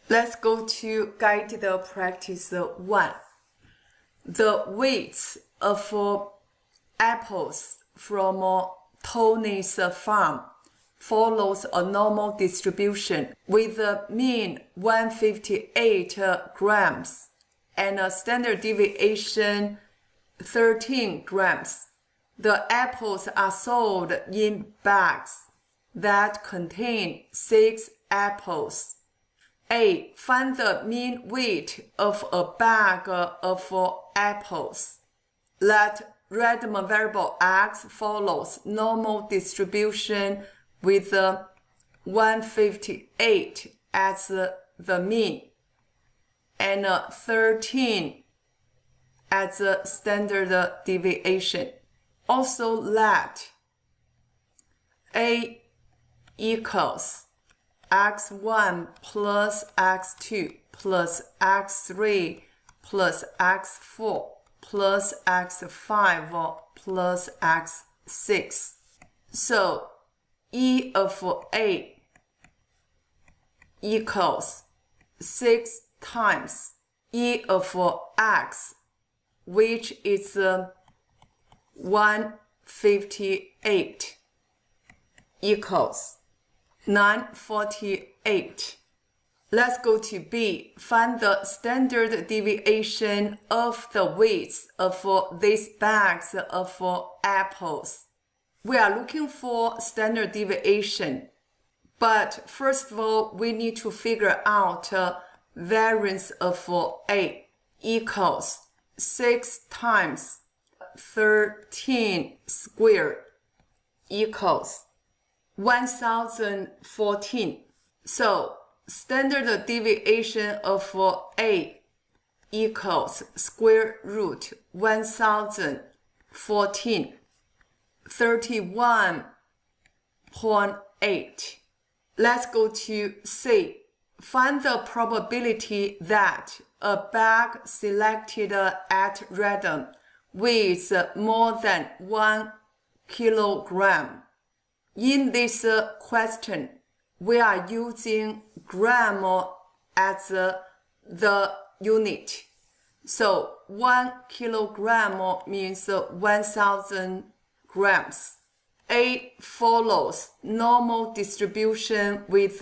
Let's go to guided practice 1. The weights of apples from Tony's farm follows a normal distribution with a mean 158 grams and a standard deviation 13 grams. The apples are sold in bags that contain 6 apples. A. Find the mean weight of a bag of apples. Let random variable x follows normal distribution with 158 as the mean and 13 as the standard deviation. Also let A equals x1 plus x2 plus x3 plus x4 plus x5 plus x6. So E of A equals 6 times E of x, which is 158, equals 948. Let's go to B. Find the standard deviation of the weights of these bags of apples. We are looking for standard deviation, but first of all, we need to figure out variance of A equals 6 times 13 squared equals 1014. So standard deviation of A equals square root 1014, 31.8. Let's go to C. Find the probability that a bag selected at random weighs more than 1 kilogram. In this question, we are using gram as the unit. So 1 kilogram means 1000 grams. A follows normal distribution with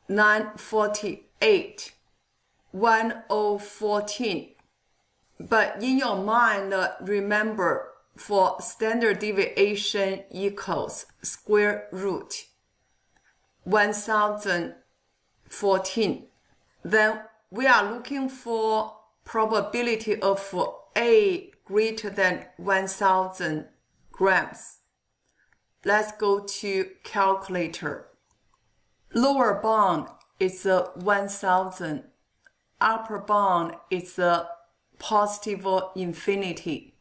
948, 1014. But in your mind, remember, for standard deviation equals square root 1014. Then we are looking for probability of A greater than 1000 grams. Let's go to calculator. Lower bound is 1000. Upper bound is positive infinity.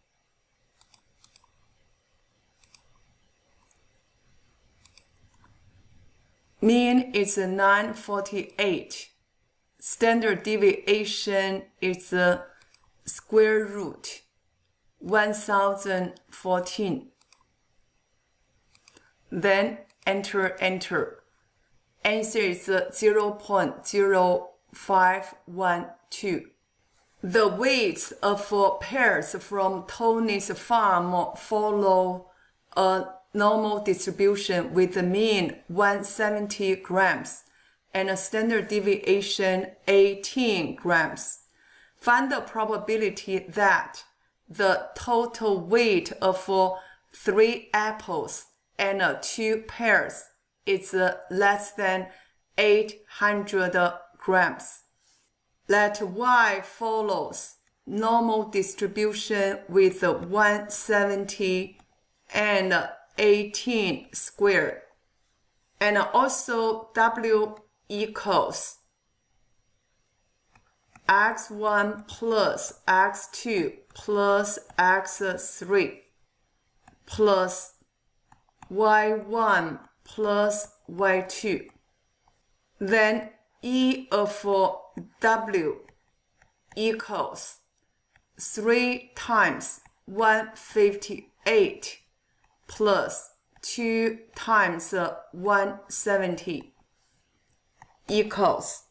Mean is 948. Standard deviation is square root 1014. Then enter. Answer is 0.0512. The weights of pears from Tony's farm follow a normal distribution with a mean 170 grams and a standard deviation 18 grams. Find the probability that the total weight of 3 apples and 2 pears is less than 800 grams. Let y follows normal distribution with 170 and 18 squared, and also w equals x1 plus x2 plus x3 plus y1 plus y2. Then E of w equals 3 times 158 plus 2 times 170 equals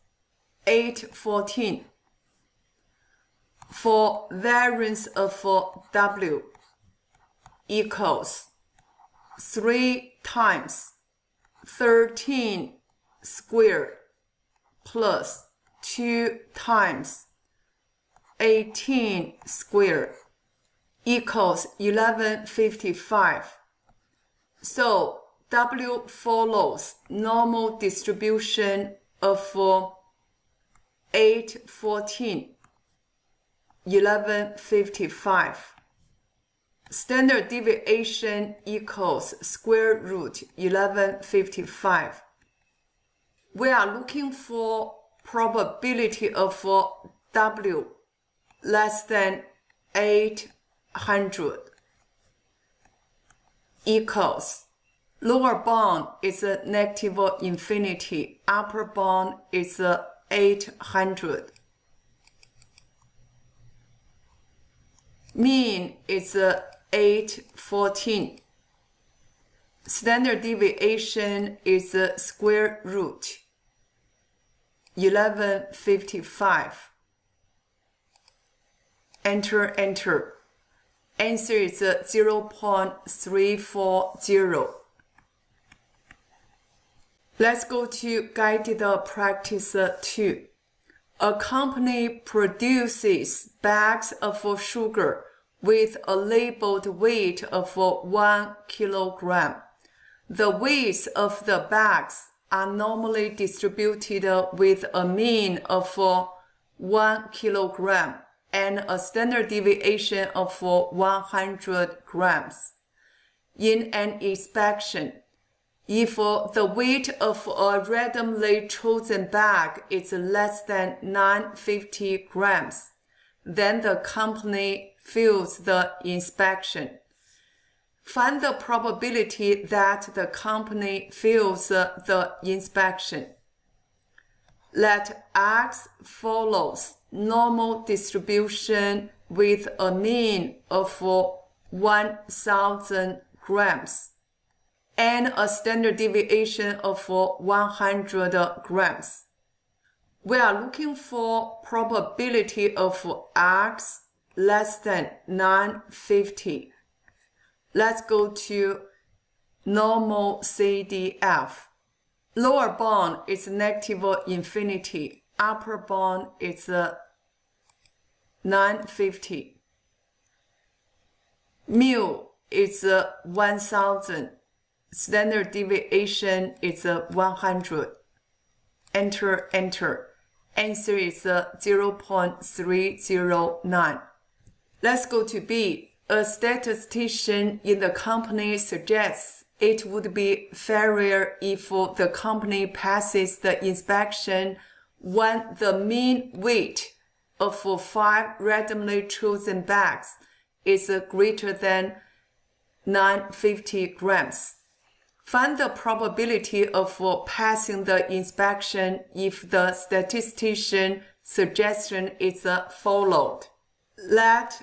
814. For variance of W equals 3 times 13 squared plus 2 times 18 squared equals 1155. So W follows normal distribution of 814, 1155. Standard deviation equals square root 1155. We are looking for probability of W less than 800 equals lower bound is a negative infinity, upper bound is 800. Mean is 814. Standard deviation is square root 1155. Enter, enter. Answer is 0.340. Let's go to guided practice 2. A company produces bags of sugar with a labeled weight of 1 kilogram. The weights of the bags are normally distributed with a mean of 1 kilogram and a standard deviation of 100 grams. In an inspection, if the weight of a randomly chosen bag is less than 950 grams, then the company fails the inspection. Find the probability that the company fails the inspection. Let X follows normal distribution with a mean of 1000 grams and a standard deviation of 100 grams. We are looking for probability of X less than 950. Let's go to normal CDF. Lower bound is negative infinity. Upper bound is 950. Mu is 1000. Standard deviation is 100. Enter, enter. Answer is 0.309. Let's go to B. A statistician in the company suggests it would be fairer if the company passes the inspection when the mean weight of 5 randomly chosen bags is greater than 950 grams. Find the probability of passing the inspection if the statistician suggestion is followed. Let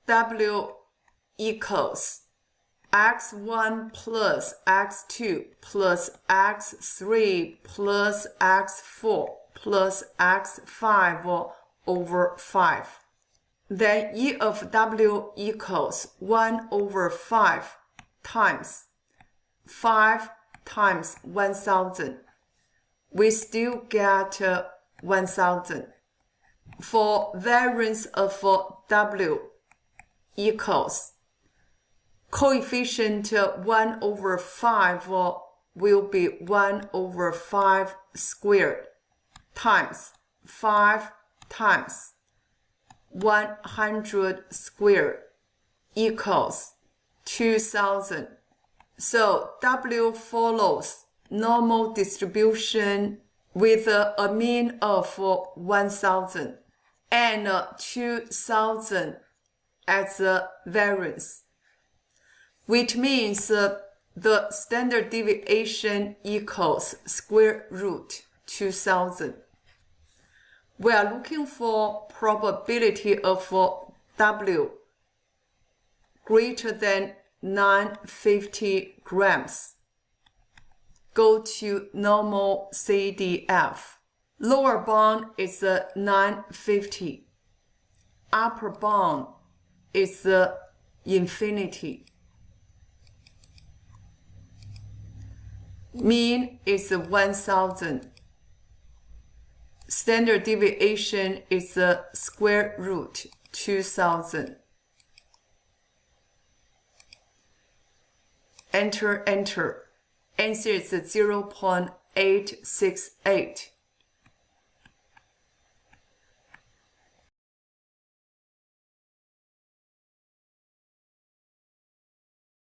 W equals x1 plus x2 plus x3 plus x4 plus x5 over 5. Then E of W equals 1 over 5 times 5 times 1000. We still get 1000. For variance of W equals coefficient 1 over 5 will be 1 over 5 squared times 5 times 100 squared equals 2000. So W follows normal distribution with a mean of 1000 and 2000 as a variance, which means the standard deviation equals square root 2000. We are looking for probability of W greater than 950 grams. Go to normal CDF. Lower bound is 950. Upper bound is infinity. Mean is 1000. Standard deviation is square root 2000. Enter, enter. Answer is 0.868.